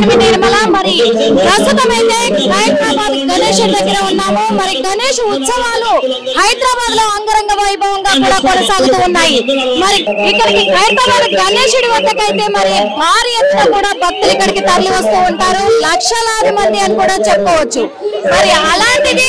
నేను మీ నిర్మల. మరి ప్రస్తుతం అయితే హైదరాబాద్ గణేష్ దగ్గర ఉన్నాము. మరి గణేష్ ఉత్సవాలు హైదరాబాద్ లో అంగరంగ వైభవంగా కూడా కొనసాగుతూ ఉన్నాయి. మరి ఇక్కడికి హైదరాబాద్ గణేశుడి వద్దకైతే మరి భారీ ఎత్తున కూడా భక్తులు ఇక్కడికి తరలి వస్తూ ఉంటారు, లక్షలాది మంది అని కూడా చెప్పుకోవచ్చు. మరి అలాంటిది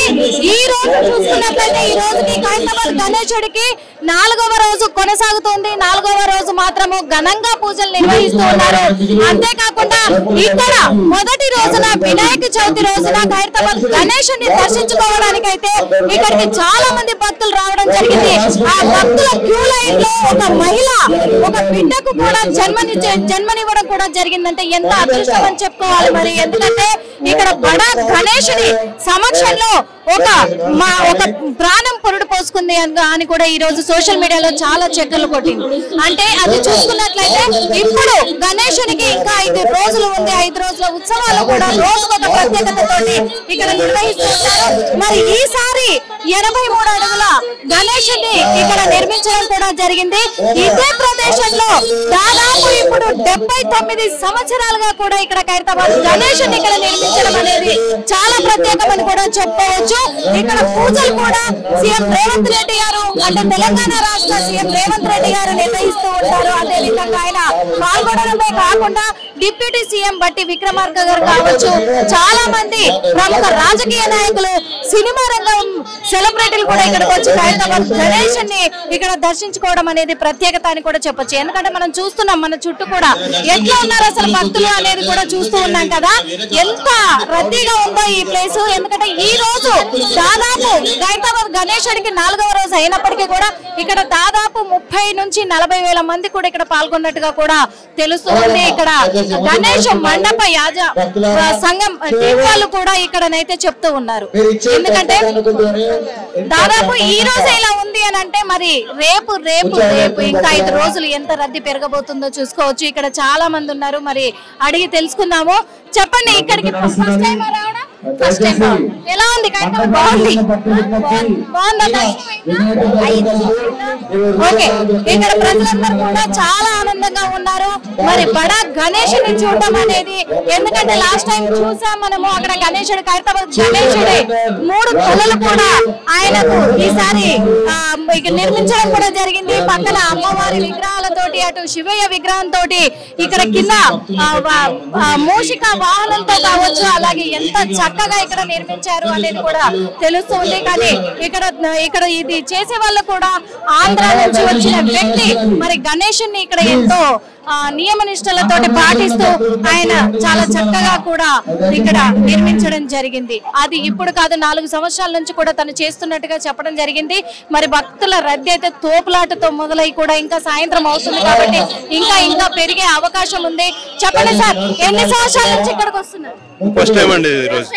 ఈ రోజు చూసుకున్నట్లయితే ఈ రోజుకి హైదరాబాద్ గణేశుడికి 4వ రోజు కొనసాగుతుంది. 4వ రోజు మాత్రము ఘనంగా పూజలు నిర్వహిస్తూ ఉన్నారు. అంతేకాకుండా ఇక్కడ మొదటి రోజున వినాయక చవితి రోజున హైదరాబాద్ గణేశుని దర్శించుకోవడానికైతే ఇక్కడికి చాలా మంది భక్తులు రావడం జరిగింది. ఆ భక్తుల క్యూ లైన్ లో ఒక మహిళ ఒక బిడ్డకు కూడా జన్మనివ్వడం కూడా జరిగిందంటే ఎంత అదృష్టం అని చెప్పుకోవాలి. మరి ఎందుకంటే ఇక్కడ బడా గణేశుని సమక్షంలో ఒక ప్రాణం పొరుడు పోసుకుంది అని కూడా ఈ రోజు సోషల్ మీడియాలో చాలా చక్కర్లు కొట్టింది. అంటే అది చూసుకున్నట్లయితే ఇప్పుడు గణేశునికి ఇంకా 5 రోజులు ఉంది. 5 రోజుల ఉత్సవాలు కూడా రోజుకొక ప్రత్యేకతతోటి ఇక్కడ నిర్వహిస్తున్నారు. మరి ఈసారి 83 అడుగుల గణేశుని ఇక్కడ నిర్మించడం కూడా జరిగింది. ఇదే ప్రదేశంలో దాదాపు ఇప్పుడు 79 సంవత్సరాలుగా కూడా ఇక్కడ హైదరాబాద్ గణేశుని ఇక్కడ నిర్మించడం అనేది చాలా ప్రత్యేకమని కూడా చెప్పుకోవచ్చు. ఇక్కడ పూజలు కూడా సీఎం రేవంత్ రెడ్డి గారు అంటే తెలంగాణ రాష్ట్ర సీఎం రేవంత్ రెడ్డి గారు నిర్వహిస్తూ ఉంటారు. అదే విధంగా ఆయన పాల్గొనడమే కాకుండా డిప్యూటీ సీఎం బట్టి విక్రమార్క గారు కావచ్చు, చాలా మంది ప్రముఖ రాజకీయ నాయకులు, సినిమా రంగం సెలబ్రిటీలు కూడా ఇక్కడికి వచ్చి హైదరాబాద్ గణేశుని ఇక్కడ దర్శించుకోవడం అనేది ప్రత్యేకత అని కూడా చెప్పొచ్చు. ఎందుకంటే మనం చూస్తున్నాం మన చుట్టూ కూడా ఎట్లా ఉన్నారు అసలు భక్తులు అనేది కూడా చూస్తూ ఉన్నాం కదా, ఎంత రద్దీగా ఉందో ఈ ప్లేస్. ఎందుకంటే ఈ రోజు దాదాపు హైదరాబాద్ గణేశుడికి 4వ రోజు అయినప్పటికీ కూడా ఇక్కడ దాదాపు 30 నుంచి 40 వేల మంది కూడా ఇక్కడ పాల్గొన్నట్టుగా కూడా తెలుస్తుంది. ఇక్కడ గణేష్ మండప సంఘం వాళ్ళు కూడా ఇక్కడనైతే చెప్తూ ఉన్నారు. ఎందుకంటే దాదాపు ఈ రోజు ఇలా ఉంది అని అంటే మరి రేపు ఇంకా 5 రోజులు ఎంత రద్దీ పెరగబోతుందో చూసుకోవచ్చు. ఇక్కడ చాలా మంది ఉన్నారు, మరి అడిగి తెలుసుకుందాము. చెప్పండి, ఇక్కడికి ఫస్ట్ టైం రావడం? First time. ఎలా ఉంది? బాగుంది. ఓకే, ఇక్కడ ప్రజలందరూ కూడా చాలా ఆనందంగా ఉన్నారు. మరి బడా గణేశుని చూడడం అనేది, ఎందుకంటే లాస్ట్ టైం చూసాం మనము అక్కడ గణేశుడి హైదరాబాద్ గణేశుడి 3 తలలు కూడా ఆయనకు ఈసారి నిర్మించడం కూడా జరిగింది. పక్కన అమ్మవారి విగ్రహాలతోటి, అటు శివయ్య విగ్రహంతో, ఇక్కడ కింద మూషిక వాహనంతో కావచ్చు, అలాగే ఎంత చక్కగా ఇక్కడ నిర్మించారు అనేది కూడా తెలుస్తుంది. కానీ ఇక్కడ ఇది చేసే వాళ్ళు కూడా ఆంధ్ర నుంచి వచ్చిన వ్యక్తి మరి గణేశుని ఇక్కడ ఎంతో నియమ నిష్టలతోటి పాటిస్తూ ఆయన చాలా చక్కగా కూడా ఇక్కడ నిర్మించడం జరిగింది. అది ఇప్పుడు కాదు, 4 సంవత్సరాల నుంచి కూడా తను చేస్తున్నట్టుగా చెప్పడం జరిగింది. మరి భక్తుల రద్దీ అయితే తోపులాటతో మొదలై కూడా ఇంకా సాయంత్రం అవుతుంది కాబట్టి ఇంకా పెరిగే అవకాశం ఉంది. చెప్పండి సార్, ఎన్ని సంవత్సరాల నుంచి ఇక్కడికి వస్తున్నారు? ఫస్ట్ టైం అండి ఈ రోజు.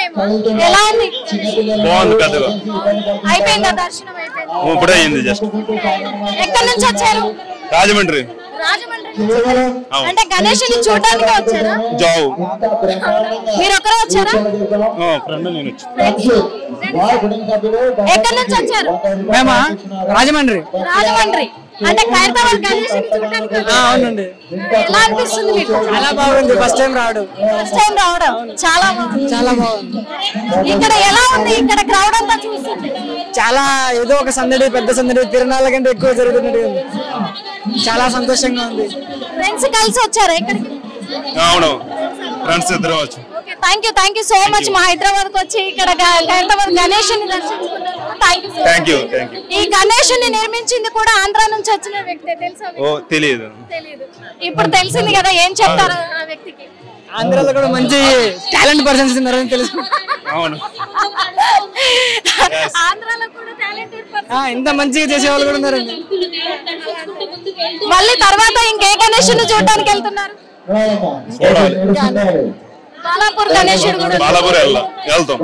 ఎలా ఉంది? బాగుంది. పెద్దగా అయిపోయిందా దర్శనం? అయిపోయింది, ఇప్పుడే అయింది. జస్ట్ ఎక్కడి నుంచి వచ్చారు? రాజమండ్రి. అంటే గణేశుని చూడడానికి వచ్చారా? జాబ్. మీరు ఒకరే వచ్చారా? ఫ్రెండ్ నేను వచ్చి. ఎక్కడి నుంచి వచ్చారు? మేమా రాజమండ్రి. రాజమండ్రి అంటే హైదరాబాద్ గణేశుని చూడడానికి. అవునండి. ఎలా అనిపిస్తుంది మీకు? చాలా బాగుంది. ఫస్ట్ టైం రావడం. చాలా బాగుంది. చాలా బాగుంది. ఇక్కడ ఎలా ఉంది? ఇక్కడ క్రౌడ్ అంతా చూస్తుంది. చాలా ఏదో ఒక సందడి, పెద్ద సందడి, తిరునాళ్ళ కంటే ఎక్కువ జరుగుతున్నట్టుగా ఉంది. చాలా సంతోషంగా ఉంది. ఫ్రెండ్స్ కలిసి వచ్చారా ఇక్కడికి? అవును, ఫ్రెండ్స్ ఇద్దరు వచ్చి. Thank you so much. మా హైదరాబాద్ కు వచ్చి ఇక్కడ హైదరాబాద్ గణేశుని దర్శించుకున్నారు. Thank you. ఈ గణేశుని నిర్మించింది కూడా ఆంధ్ర నుంచి వచ్చిన వ్యక్తే, తెలుసా? తెలియదు. ఇప్పుడు తెలిసింది కదా, ఏం చెప్తారు ఆ వ్యక్తికి? ఆంధ్రాలో కూడా మంచి టాలెంట్ పర్సన్స్ ఉన్నారని తెలుసు. అవును, ఆంధ్రాలో కూడా టాలెంటెడ్ పర్సన్ ఇంత మంచిగా చేసే వాళ్ళు కూడా ఉన్నారండి. మళ్ళీ తర్వాత ఇంకే గణేశుని చూడడానికి వెళ్తున్నారు? బాలాపూర్ గణేశుడు కూడా. బాలాపూర్ వెళ్తాం.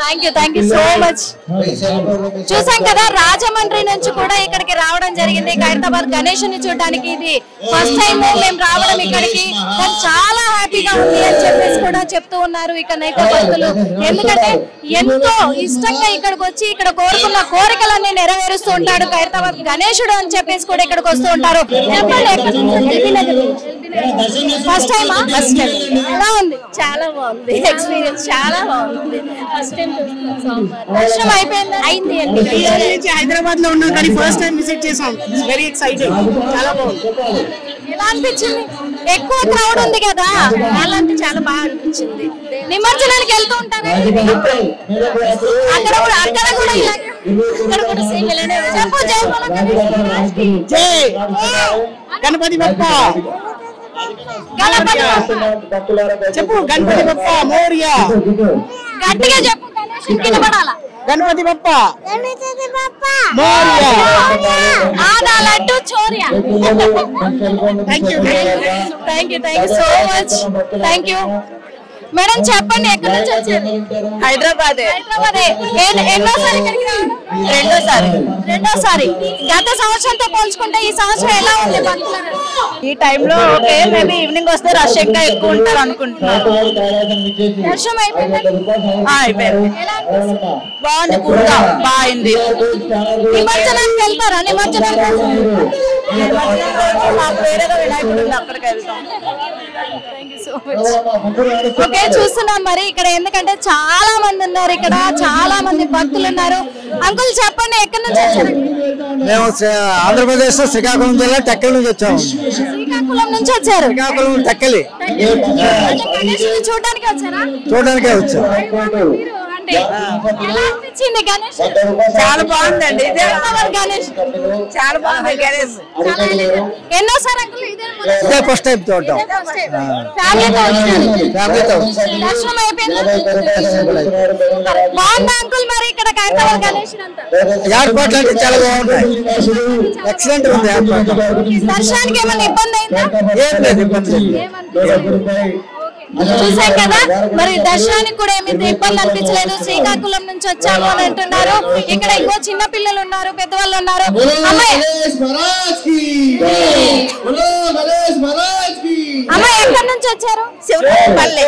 Thank you so much. చూసాం కదా, రాజమండ్రి నుంచి కూడా ఇక్కడికి రావడం జరిగింది ఖైరతాబాద్ గణేషుని చూడడానికి. ఇది ఫస్ట్ టైం మేము రావడం ఇక్కడికి, కానీ చాలా హ్యాపీగా ఉంది అని చెప్పేసి కూడా చెప్తూ ఉన్నారు ఇక్కడైతే భక్తులు. ఎందుకంటే ఎంతో ఇష్టంగా ఇక్కడికి వచ్చి ఇక్కడ కోరుకున్న కోరికలన్నీ నెరవేరుస్తూ ఉంటాడు ఖైరతాబాద్ గణేశుడు అని చెప్పేసి కూడా ఇక్కడికి వస్తూ ఉంటారు. ఫస్ట్ టైమా? First time. ఎలా ఉంది? చాలా బాగుంది, ఎక్స్పీరియన్స్ చాలా బాగుంది. ఫస్ట్ టైం దర్శనం అయిపోయింది? అయింది అండి. హైదరాబాద్ లో ఉన్నాం కానీ ఫస్ట్ టైం విజిట్ చేసాం. వెరీ ఎక్సైటెడ్, చాలా బాగుంది. ఎలా అనిపించింది? ఎక్కువ క్రౌడ్ ఉంది కదా, అలాంటి చాలా బాగా అనిపించింది. నిమజ్జనానికి వెళ్తూ ఉంటారు అక్కడ కూడా సేమ్ ఇలానే. చెప్పు జై గణపతి బప్ప. చెప్పు గణపతి బప్ప మోరియా. గట్టిగా చెప్పు, వినపడాలా? గణపతి బప్ప మోరియా. ఆదా లడ్డు చోరియా. Thank you so much. Thank you madam. చెప్పండి, ఎక్కడి నుంచి వచ్చారు? హైదరాబాద్. ఎన్నోసారి ఇక్కడికి రావడం? రెండోసారి. గత సంవత్సరంతో పోల్చుకుంటే ఈ సంవత్సరం ఎలా ఉంది భక్తులు? ఈ టైంలో ఓకే, మేబీ ఈవినింగ్ వస్తే రష్ ఇంకా ఎక్కువ ఉంటారు అనుకుంటున్నాను. దర్శనం అయిపోయింది? బాగుంది, కూల్గా బాగుంది. నిమజ్జనానికి వెళ్తారా? మాకు వేరేగా వినాయకుడు ఉంది, అక్కడికి వెళ్తాం. ఓకే, చూస్తున్నాం మరి ఇక్కడ, ఎందుకంటే చాలా మంది ఉన్నారు ఇక్కడ, చాలా మంది భక్తులు ఉన్నారు. అంకుల్ చెప్పండి, ఎక్కడి నుంచి వచ్చారు? మేము ఆంధ్రప్రదేశ్ లో శ్రీకాకుళం జిల్లా టెక్కలి నుంచి వచ్చాము. శ్రీకాకుళం నుంచి వచ్చారు? శ్రీకాకుళం టెక్కలి చూడడానికి వచ్చారా? చూడడానికే వచ్చాము. ఎలా అనిపించింది గణేష్? చాలా బాగుందండి. గణేష్ చాలా బాగుంది. గణేష్ ఎన్నోసారి అంకుల్? ఇదే ఫస్ట్ టైం చూడటం. ఫ్యామిలీతో ఫ్యామిలీతో దర్శనం అయిపోయింది? బాగుందా అంకుల్? మరి ఇక్కడ ఖైరతాబాద్ గణేష్ ఏర్పాట్లు అంటే చాలా బాగుంటాయి, ఎక్సలెంట్ ఉంది ఏర్పాట్లు. దర్శనానికి ఏమైనా ఇబ్బంది అయిందా? ఏం లేదు, ఇబ్బంది లేదు. చూసాం కదా, మరి దర్శనానికి కూడా ఏమి ఇబ్బంది అనిపించలేదు. శ్రీకాకుళం నుంచి వచ్చాము అని అంటున్నారు. ఇక్కడ ఇంకో చిన్న పిల్లలు ఉన్నారు, పెద్దవాళ్ళు ఉన్నారు. అమ్మాయి ఎక్కడి నుంచి వచ్చారు? శివరాంపల్లి.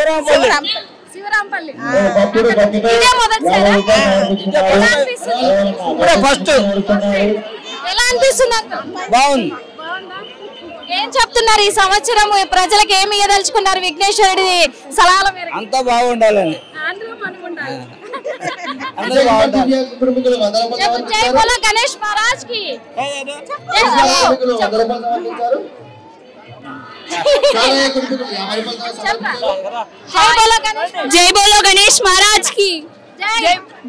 శివరాంపల్లి. ఇదే మొదటిసారా? ఎలా అనిపిస్తుంది? ఎలా అనిపిస్తుంది? బాగుంది. ఏం చెప్తున్నారు ఈ సంవత్సరం ప్రజలకు ఏమి ఇవ్వదలుచుకున్నారు విఘ్నేశ్వరుడి సలహాల మేరకు? అంతా బాగుండాలని. జై బోలో గణేష్ మహారాజ్ కి. జై బోలో గణేష్ మహారాజ్ కి.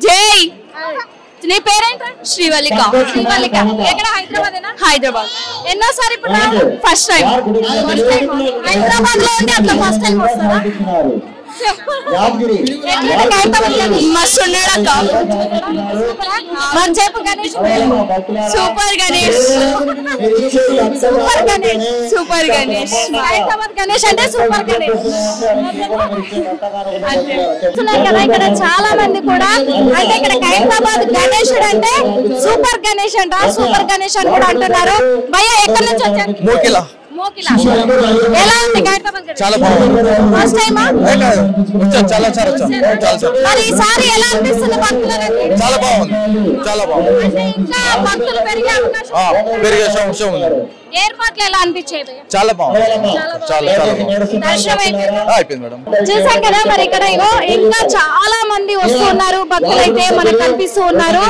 జై. నీ పేరేంటి? శ్రీవల్లిక. శ్రీవల్లిక. ఎక్కడ? హైదరాబాద్. ఎన్నోసారి ఇప్పుడు? First time. హైదరాబాద్ లో ఉండి అట్లా ఫస్ట్ టైం వస్తారా? మస్తు ఉన్నాడక్క. చెప్పు Ganesh. Super Ganesh. Super Ganesh. Super Ganesh. Hyderabad Ganesh అంటే సూపర్ గణేష్. కదా ఇక్కడ చాలా మంది కూడా, అంటే ఇక్కడ ఖైరతాబాద్ గణేశుడు అంటే సూపర్ గణేష్ అంట, సూపర్ గణేష్ అని కూడా అంటున్నారు. భయ్య ఎక్కడి నుంచి వచ్చారు? మోకిలా. ఎలా ఉంది ఖైరతాబాద్ గణేష్? చాలా బాగుంది. ఫస్ట్ టైమా? చాలా మరి ఈసారి ఎలా అనిపిస్తుంది భక్తులకు? చాలా బాగుంది, చాలా బాగుంది. అంటే ఇంకా భక్తులు పెరిగే అవకాశం ఉంది. ఏర్పాట్లు ఎలా అనిపించేది? చాలా బాగుంది, చాలా దర్శనం అయిపోయింది మేడం. చూసాం కదా, మరి ఇక్కడ ఇంకా చాలా మంది వస్తున్నారు భక్తులైతే మనకు కనిపిస్తూ ఉన్నారు.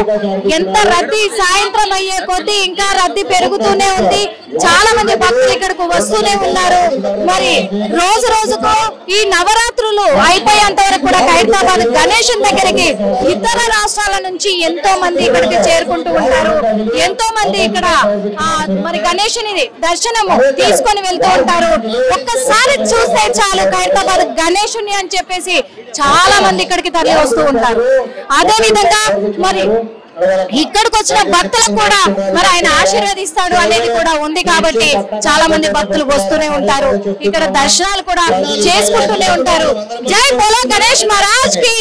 ఎంత రద్దీ, సాయంత్రం అయ్యే కొద్దీ ఇంకా రద్దీ పెరుగుతూనే ఉంది. చాలా మంది భక్తులు ఇక్కడకు వస్తూనే ఉన్నారు. మరి రోజు రోజుకు ఈ నవరాత్రులు అయిపోయేంత వరకు కూడా ఖైరతాబాద్ గణేశుని దగ్గరికి ఇతర రాష్ట్రాల నుంచి ఎంతో మంది ఇక్కడికి చేరుకుంటూ ఉంటారు. ఎంతో మంది ఇక్కడ మరి గణేశుని దర్శనము తీసుకొని వెళ్తూ ఉంటారు. ఒక్కసారి చూస్తే చాలు ఖైరతాబాద్ గణేశుని అని చెప్పేసి చాలా మంది ఇక్కడికి తరలి వస్తూ ఉంటారు. అదే విధంగా మరి ఇక్కడికి వచ్చిన భక్తులకు కూడా మరి ఆయన ఆశీర్వదిస్తాడు అనేది కూడా ఉంది. కాబట్టి చాలా మంది భక్తులు వస్తూనే ఉంటారు, ఇక్కడ దర్శనాలు కూడా చేసుకుంటూనే ఉంటారు. జై బోలో గణేష్ మహారాజ్ కి.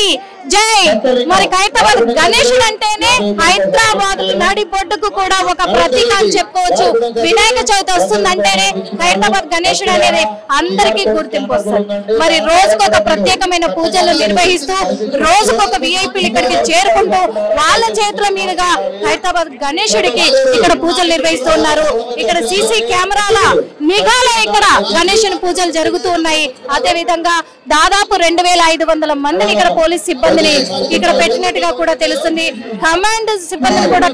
జై. మరి ఖైరతాబాద్ గణేశుడు అంటేనే హైదరాబాద్ నడిబొడ్డుకు కూడా ఒక ప్రతీక అని చెప్పుకోవచ్చు. వినాయక చవితి వస్తుందంటేనే ఖైరతాబాద్ గణేశుడు అనేది అందరికీ గుర్తింపు వస్తుంది. మరి రోజుకొక ప్రత్యేకమైన పూజలు నిర్వహిస్తూ రోజుకొక విఐపీలు ఇక్కడికి చేరుకుంటూ వాళ్ళ చేతుల మీదుగా ఖైరతాబాద్ గణేశుడికి ఇక్కడ పూజలు నిర్వహిస్తూ ఉన్నారు. ఇక్కడ సీసీ కెమెరాల నిఘాలో ఇక్కడ గణేశుని పూజలు జరుగుతూ ఉన్నాయి. అదే విధంగా దాదాపు 2500 మందిని ఇక్కడ పోలీస్ సిబ్బందిని ఇక్కడ పెట్టినట్టుగా కూడా తెలుస్తుంది.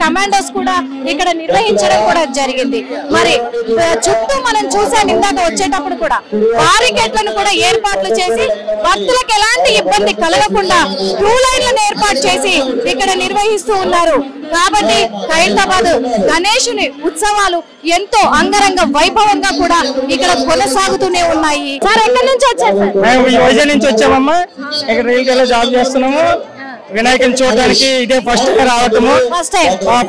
కమాండోస్ కూడా ఇక్కడ నిర్వహించడం కూడా జరిగింది. మరి చుట్టూ మనం చూసాం ఇందాక వచ్చేటప్పుడు కూడా బారికేడ్లను కూడా ఏర్పాట్లు చేసి భక్తులకు ఎలాంటి ఇబ్బంది కలగకుండా క్యూ లైన్లను ఏర్పాటు చేసి ఇక్కడ నిర్వహిస్తూ ఉన్నారు. కాబట్టి ఖైరతాబాద్ గణేశుని ఉత్సవాలు ఎంతో అంగరంగ వైభవంగా కూడా ఇక్కడ కొనసాగుతూనే ఉన్నాయి. సార్ ఎక్కడి నుంచి వచ్చారు? మేము వైజాగ్ నుంచి వచ్చామమ్మా. ఇక్కడ రైల్వేలో జాబ్ చేస్తున్నాము. వినాయకుని చూడడానికి ఇదే ఫస్ట్ రావటము.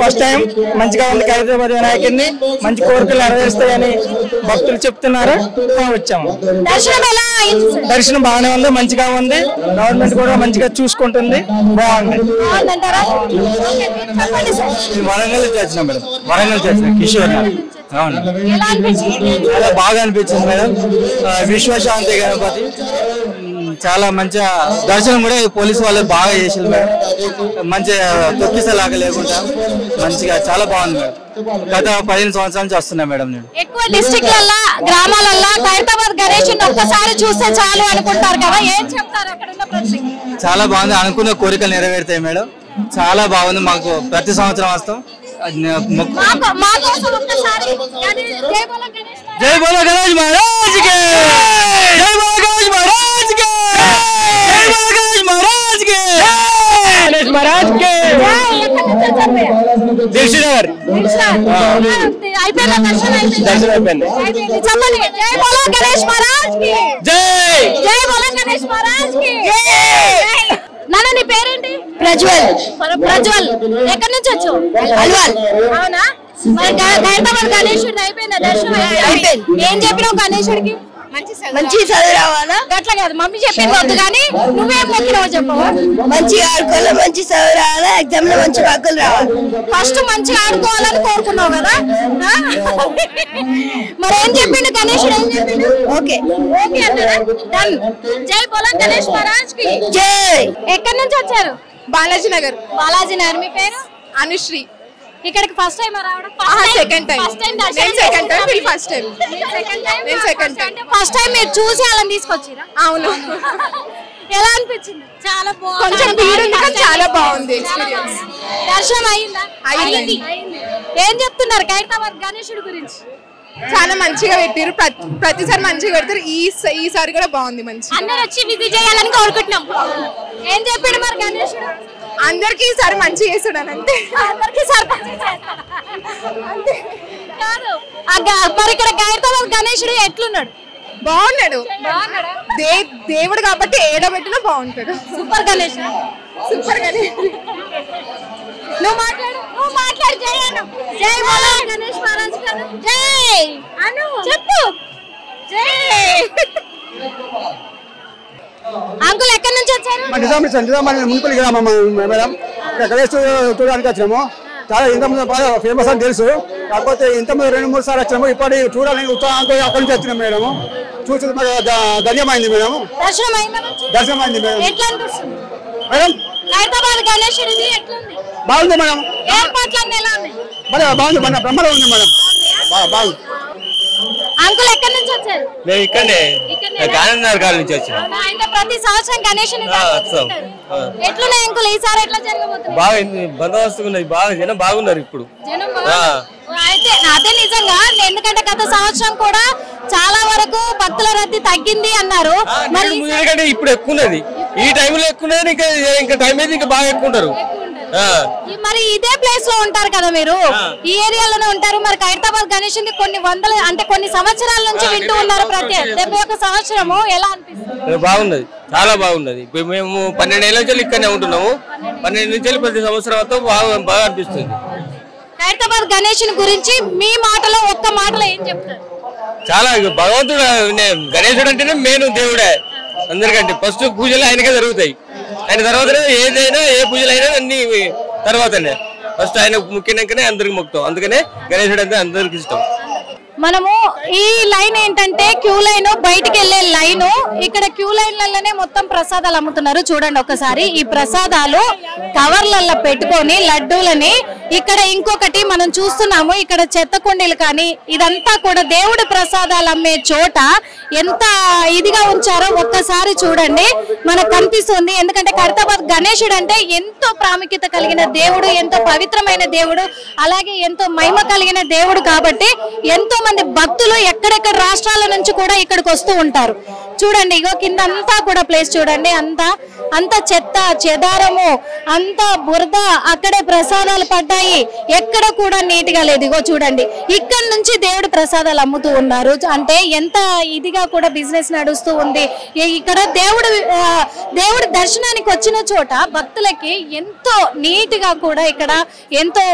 ఫస్ట్ టైం మంచిగా ఉంది. ఖైరతాబాద్ వినాయకుడిని మంచి కోరికలు నెరవేరుస్తాయని భక్తులు చెప్తున్నారు. వచ్చాము. దర్శనం బాగానే ఉంది, మంచిగా ఉంది. గవర్నమెంట్ కూడా మంచిగా చూసుకుంటుంది. బాగుంది. వరంగల్ నుంచి వచ్చినాం మేడం. వరంగల్ నుంచి వచ్చిన కిషోర్. అవును, చాలా బాగా అనిపించింది మేడం. విశ్వశాంతి గణపతి చాలా మంచిగా దర్శనం కూడా పోలీసు వాళ్ళు బాగా చేసింది మేడం. మంచిగా తొక్కిసలాగా లేకుండా మంచిగా చాలా బాగుంది మేడం. గత 15 సంవత్సరాల నుంచి వస్తున్నా మేడం. నేను ఎక్కువ డిస్ట్రిక్ట్ల గ్రామాలల్లో ఖైరతాబాద్ గణేశుని ఒక్కసారి చూస్తే చాలు అనుకుంటారు కదా, ఏం చెప్తారు అక్కడ ఉన్న ప్రజలకి? చాలా బాగుంది. అనుకున్న కోరికలు నెరవేరుతాయి మేడం. చాలా బాగుంది. మాకు ప్రతి సంవత్సరం వస్తాం. జై బోలో గణేష్ మహారాజ్ కి, జై బోలో గణేష్ మహారాజ్ కి, జై బోలో గణేష్ మహారాజ్ కి, గణేష్ మహారాజ్ కి. దిల్షునగర్ అయిపోయింది. దర్శనం అయిపోయింది. జై బోలో గణేష్ మహారాజ్ కి, జై. జై బోలో గణేష్ మహారాజ్ కి. నాన్న నీ పేరేంటి? ప్రజ్వల్. ప్రజ్వల్ ఎక్కడి నుంచి వచ్చావు? అల్వాల్. అవునా? మరి ఖైరతాబాద్ గణేశుడి అయిపోయిందా దర్శనం? అయిపోయింది. ఏం చెప్పినావు గణేశుడికి? మంచి చదువు రావాలా? గట్ల కాదు, మమ్మీ చెప్పింది వద్దు కానీ నువ్వేం మొక్కినావు చెప్పవు? మంచిగా ఆడుకోవాలి, మంచి చదువు రావాలా, ఎగ్జామ్ లో మంచి మార్కులు రావాలి. ఫస్ట్ మంచిగా ఆడుకోవాలని కోరుకున్నావు కదా. మరి ఏం చెప్పిండు గణేశుడు? ఏం చెప్పిండు? ఓకే ఓకే అన్నాడా? డన్. జై బోలో గణేష్ మహారాజ్ కి జై. ఎక్కడి నుంచి వచ్చారు? బాలాజీ నగర్. బాలాజీ నగర్. మీ పేరు? అనుశ్రీ. ఇక్కడికి ఫస్ట్ టైం రావడం? Second time. నేను సెకండ్ టైం, మీరు ఫస్ట్ టైం. నేను సెకండ్ టైం. ఫస్ట్ టైం మీరు చూసి అలా తీసుకొచ్చిరా? అవును. ఎలా అనిపించింది? చాలా బాగుంది. కొంచెం భీడు ఉంది కానీ చాలా బాగుంది ఎక్స్పీరియన్స్. దర్శనం అయిందా? అయింది. ఏం చెప్తున్నారు ఖైరతాబాద్ గణేశుడి గురించి? చాలా మంచిగా పెట్టారు. ప్రతిసారి మంచిగా పెడతారు. ఈసారి కూడా బాగుంది. మంచి అందరూ వచ్చి విజిట్ చేయాలని కోరుకుంటున్నాం. ఏం చెప్పిండు మరి గణేశుడు? అందరికి ఈసారి మంచి చేస్తాడు అని. అంతే. అందరికి కాదు. మరి ఇక్కడ ఖైరతాబాద్ గణేశుడు ఎట్లున్నాడు? బాగున్నాడు. దేవుడు కాబట్టి ఏడబెట్టినా బాగుంటాడు. సూపర్ గణేష్. సూపర్ గణేష్. నువ్వు మాట్లాడు. జై అను. జై బోలో గణేష్ మహారాజ్ గారు. జై అను. చెప్పు. జై. అంకుల్ ఎక్కడి నుంచి వచ్చారు? మున్సిపల్ గ్రామం మేడం. గణేష్ చూడడానికి వచ్చినాము. చాలా ఇంతకుముందు బాగా ఫేమస్ అని తెలుసు. కాకపోతే ఇంతకుముందు 2-3 సార్లు వచ్చినాము. ఇప్పటి చూడాలని ఉత్సాహంతో అక్కడి నుంచి వచ్చినాం మేడం. చూసి మాకు ధన్యమైంది మేడం. దర్శనం అయింది మేడం. ఎట్లా అనిపిస్తుంది మేడం? ఖైరతాబాద్ గణేశుడిది ఎట్లుంది? బాగుంది మేడం. ఏర్పాట్లన్నీ ఎలా ఉన్నాయి? బాగుంది మేడం. బ్రహ్మలో ఉంది మేడం. బాగుంది. అంకుల్ ఎక్కడి నుంచి వచ్చారు? మేము ఇక్కడే గాంధీనగర్ నుంచి వచ్చాం. అంటే ప్రతి సంవత్సరం గణేశుని ఎట్లున్నాయి అంకుల్? ఈసారి ఎట్లా జరగబోతుంది? బాగా బందోబస్తు ఉన్నది. బాగా జనం బాగున్నారు ఇప్పుడు. అయితే అదే నిజంగా. ఎందుకంటే గత సంవత్సరం కూడా చాలా వరకు భక్తుల రద్దీ తగ్గింది అన్నారు. మరి ఇప్పుడు ఎక్కువ ఉన్నది. ఈ టైంలో ఎక్కువ ఉన్నది. ఇంకా టైం అయితే ఇంకా బాగా ఎక్కువ ఉంటారు. మరి ఇదే ప్లేస్ లో ఉంటారు కదా మీరు, ఈ ఏరియాలోనే ఉంటారు. మరి ఖైరతాబాద్ గణేశుని కొన్ని సంవత్సరాల నుంచి వింటూ ఉన్నారు. ప్రతి 71 సంవత్సరము ఎలా అనిపిస్తుంది? బాగున్నది. చాలా బాగున్నది. మేము 12 ఏళ్ళ నుంచి ఇక్కడనే ఉంటున్నాము. 12 నుంచి ప్రతి సంవత్సరం బాగా అనిపిస్తుంది. ఖైరతాబాద్ గణేశుని గురించి మీ మాటలో ఒక్క మాటలో ఏం చెప్తారు? చాలా భగవంతుడు. గణేశుడు అంటేనే మెయిన్ దేవుడే. అందరికంటే ఫస్ట్ పూజలు ఆయనకే జరుగుతాయి. ఆయన తర్వాతనే ఏదైనా ఏ పూజలైనా అన్ని తర్వాతనే. ఫస్ట్ ఆయన ముఖ్యంగానే అందరికి మొక్కుతాం. అందుకనే గణేశుడు అంటే అందరికి ఇష్టం. మనము ఈ లైన్ ఏంటంటే క్యూ లైన్, బయటికి వెళ్లే లైన్. ఇక్కడ క్యూ లైన్లలోనే మొత్తం ప్రసాదాలు అమ్ముతున్నారు. చూడండి ఒకసారి ఈ ప్రసాదాలు కవర్లలో పెట్టుకొని లడ్డూలని. ఇక్కడ ఇంకొకటి మనం చూస్తున్నాము, ఇక్కడ చెత్త కుండీలు కానీ ఇదంతా కూడా దేవుడి ప్రసాదాలు అమ్మే చోట ఎంత ఇదిగా ఉంచారో ఒక్కసారి చూడండి, మనకు కనిపిస్తుంది. ఎందుకంటే ఖైరతాబాద్ గణేశుడు అంటే ఎంతో ప్రాముఖ్యత కలిగిన దేవుడు, ఎంతో పవిత్రమైన దేవుడు, అలాగే ఎంతో మహిమ కలిగిన దేవుడు. కాబట్టి ఎంతో మంది భక్తులు ఎక్కడెక్కడ రాష్ట్రాల నుంచి కూడా ఇక్కడికి వస్తూ ఉంటారు. చూడండి ఇగో కింద అంతా కూడా ప్లేస్ చూడండి, అంత చెత్త చెదారము, అంత బురద, అక్కడే ప్రసాదాలు పడ్డాయి, ఎక్కడ కూడా నీట్ గా లేదు. ఇగో చూడండి ఇక్కడ నుంచి దేవుడి ప్రసాదాలు అమ్ముతూ ఉన్నారు. అంటే ఎంత ఇదిగా కూడా బిజినెస్ నడుస్తూ ఉంది. ఇక్కడ దేవుడి దర్శనానికి వచ్చిన చోట భక్తులకి ఎంతో నీట్ గా కూడా ఇక్కడ ఎంతో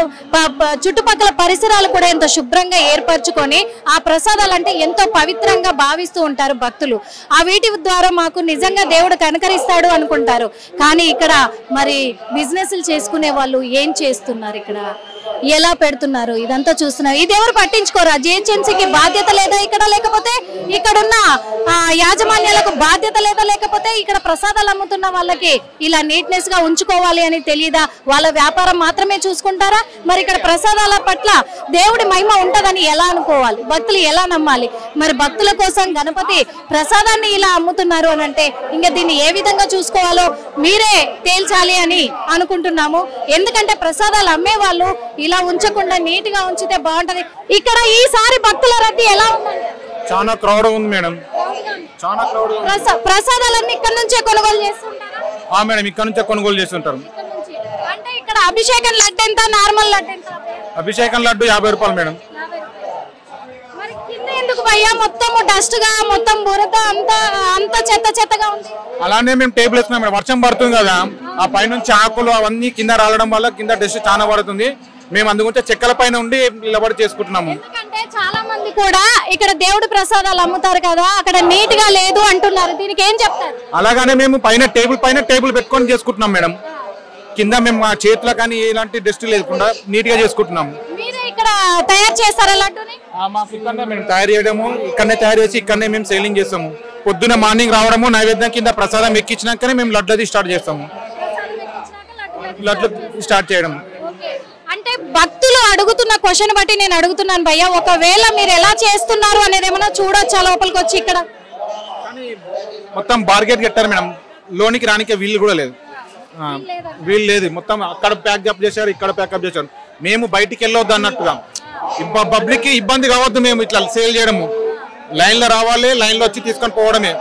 చుట్టుపక్కల పరిసరాలు కూడా ఎంతో శుభ్రంగా ఏర్పరచుకొని ఆ ప్రసాదాలు అంటే ఎంతో పవిత్రంగా భావిస్తూ ఉంటారు భక్తులు. ఆ వీటి ద్వారా మాకు నిజంగా దేవుడు కనకరిస్తాడు అనుకుంటారు. కానీ ఇక్కడ మరి బిజినెస్లు చేసుకునే వాళ్ళు ఏం చేస్తున్నారు, ఇక్కడ ఎలా పెడుతున్నారు, ఇదంతా చూస్తున్నారు. ఇది ఎవరు పట్టించుకోరా? జిహెచ్ఎంసీకి బాధ్యత లేదా ఇక్కడ? లేకపోతే ఇక్కడున్న యాజమాన్యాలకు బాధ్యత లేదా? లేకపోతే ఇక్కడ ప్రసాదాలు అమ్ముతున్న వాళ్ళకి ఇలా నీట్నెస్ గా ఉంచుకోవాలి అని తెలియదా? వాళ్ళ వ్యాపారం మాత్రమే చూసుకుంటారా? మరి ఇక్కడ ప్రసాదాల పట్ల దేవుడి మహిమ ఉంటదని ఎలా అనుకోవాలి? భక్తులు ఎలా నమ్మాలి? మరి భక్తుల కోసం గణపతి ప్రసాదాన్ని ఇలా అమ్ముతున్నారు అని అంటే ఇంకా దీన్ని ఏ విధంగా చూసుకోవాలో మీరే తేల్చాలి అని అనుకుంటున్నాము. ఎందుకంటే ప్రసాదాలు అమ్మే వాళ్ళు ఇలా ఉంచకుండా నీట్ గా ఉంచితే బాగుంటది. ఇక్కడ ఈసారి భక్తుల రద్దీ ఎలా ఉందండి? చాలా క్రౌడ్ ఉంది మేడం, చాలా క్రౌడ్. ప్రసాదాలన్నీ ఇక్కడ నుంచే కొనుగోలు చేస్తుంటారా? మేడం ఇక్కడ నుంచే కొనుగోలు చేస్తుంటారు. అంటే ఇక్కడ అభిషేకం లడ్డు ఎంత, నార్మల్ లడ్డు ఎంత? అభిషేకం లడ్డు 50 రూపాయలు మేడం. మరి కింద ఎందుకు భయ్యా మొత్తం డస్ట్ గా, మొత్తం బురద, అంత చెత్తగా ఉంది? అలానే మేము టేబుల్ వేసుకున్నాం మేడం. వర్షం పడుతుంది కదా, ఆ పైనుంచి ఆకులు అవన్నీ కింద రాలడం వల్ల కింద డస్ట్ చాలా పడుతుంది. మేము అందుకుంటే చెక్కల పైన ఉండి నిలబడి చేసుకుంటున్నాము. ఎందుకంటే చాలా మంది కూడా ఇక్కడ దేవుడి ప్రసాదాలు అమ్ముతారు కదా, అక్కడ నీట్ గా లేదు అంటున్నారు. దీనికి ఏం చెప్తారు? అలాగానే మేము పైన టేబుల్ పెట్టుకొని చేసుకుంటున్నాం మేడం. కింద మేము మా చేతుల కానీ ఎలాంటి డస్ట్ లేకుండా నీట్ గా చేసుకుంటున్నాము. మీరే ఇక్కడ తయారు చేస్తారా లడ్డూని? మాకు ఇక్కడ మేము తయారు చేయడము, ఇక్కడనే తయారు చేసి ఇక్కడనే మేము సేలింగ్ చేస్తాము. పొద్దున మార్నింగ్ రావడము, నైవేద్యం కింద ప్రసాదం ఎక్కించినాకనే మేము లడ్డు స్టార్ట్ చేస్తాము. లడ్డు స్టార్ట్ చేయడం అంటే భక్తులు అడుగుతున్న క్వశ్చన్ బట్టి నేను అడుగుతున్నాను భయ్యా, ఒకవేళ మీరు ఎలా చేస్తున్నారు అనేది ఏమైనా చూడొచ్చా లోపలికి వచ్చి? ఇక్కడ మొత్తం బార్గెట్ కట్టారు మేడం, లోనికి రానికే వీళ్ళు కూడా లేదు, వీళ్ళు లేదు. మొత్తం అక్కడ ప్యాకప్ చేశారు, ఇక్కడ ప్యాకప్ చేశారు. మేము బయటికి వెళ్ళొద్దు అన్నట్టుగా, పబ్లిక్ కి ఇబ్బంది కావద్దు. మేము ఇట్లా సేల్ చేయడము, లైన్ లో రావాలి, లైన్ లో వచ్చి తీసుకొని పోవడమే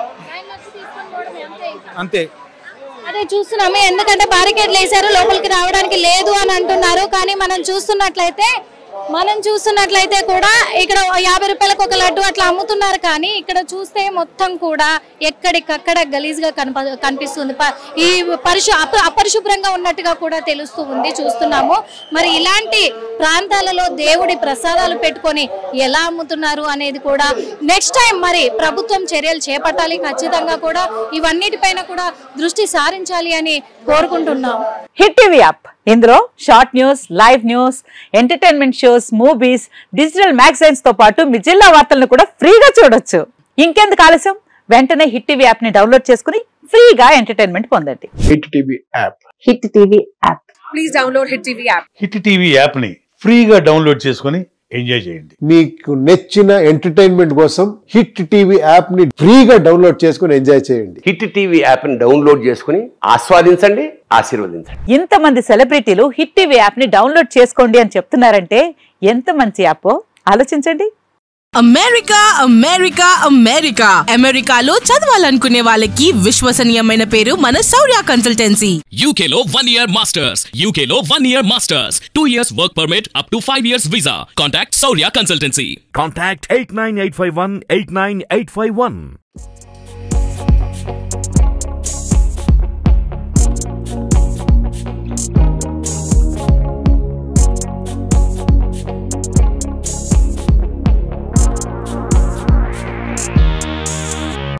అంతే. అదే చూస్తున్నాము, ఎందుకంటే బారికేడ్లు వేసారు, లోపలికి రావడానికి లేదు అని అంటున్నారు. కానీ మనం చూస్తున్నట్లయితే కూడా ఇక్కడ 50 రూపాయలకు ఒక లడ్డు అట్లా అమ్ముతున్నారు. కానీ ఇక్కడ చూస్తే మొత్తం కూడా ఎక్కడికక్కడ గలీజ్ గా కనిపిస్తుంది. ఈ అపరిశుభ్రంగా ఉన్నట్టుగా కూడా తెలుస్తూ ఉంది, చూస్తున్నాము. మరి ఇలాంటి ప్రాంతాలలో దేవుడి ప్రసాదాలు పెట్టుకొని ఎలా అమ్ముతున్నారు అనేది కూడా నెక్స్ట్ టైం మరి ప్రభుత్వం చర్యలు చేపట్టాలి. ఖచ్చితంగా కూడా ఇవన్నిటిపైన కూడా దృష్టి సారించాలి అని కోరుకుంటున్నాం. హిట్ టీవీ యాప్, ఇందులో short news, live news, entertainment shows, movies, digital magazines తో పాటు మీ జిల్లా వార్తలను కూడా ఫ్రీగా చూడొచ్చు. ఇంకెందుకు ఆలస్యం, వెంటనే హిట్ టీవీ యాప్ ని డౌన్లోడ్ చేసుకుని ఫ్రీగా ఎంటర్టైన్మెంట్ పొందండి. Hit TV app, hit TV app, please download hit TV app. Hit TV app ని ఫ్రీగా డౌన్లోడ్ చేసుకుని ఎంజాయ్ చేయండి. మీకు నచ్చిన ఎంటర్టైన్మెంట్ కోసం హిట్ టీవీ యాప్ ని ఫ్రీగా డౌన్లోడ్ చేసుకుని ఎంజాయ్ చేయండి. హిట్ టీవీ యాప్ ని డౌన్లోడ్ చేసుకుని ఆస్వాదించండి, ఆశీర్వదించండి. ఇంతమంది సెలబ్రిటీలు హిట్ టీవీ యాప్ ని డౌన్లోడ్ చేసుకోండి అని చెప్తున్నారంటే ఎంత మంచి యాప్ ఆలోచించండి. అమెరికా అమెరికా అమెరికా అమెరికాలో చదవాలనుకునే వాళ్ళకి విశ్వసనీయమైన పేరు మన శౌర్య కన్సల్టెన్సీ. UK లో 1 year masters, UK లో 1 year masters, 2 years work permit up to 5 years visa. Contact Saurya Consultancy. Contact 89851 89851.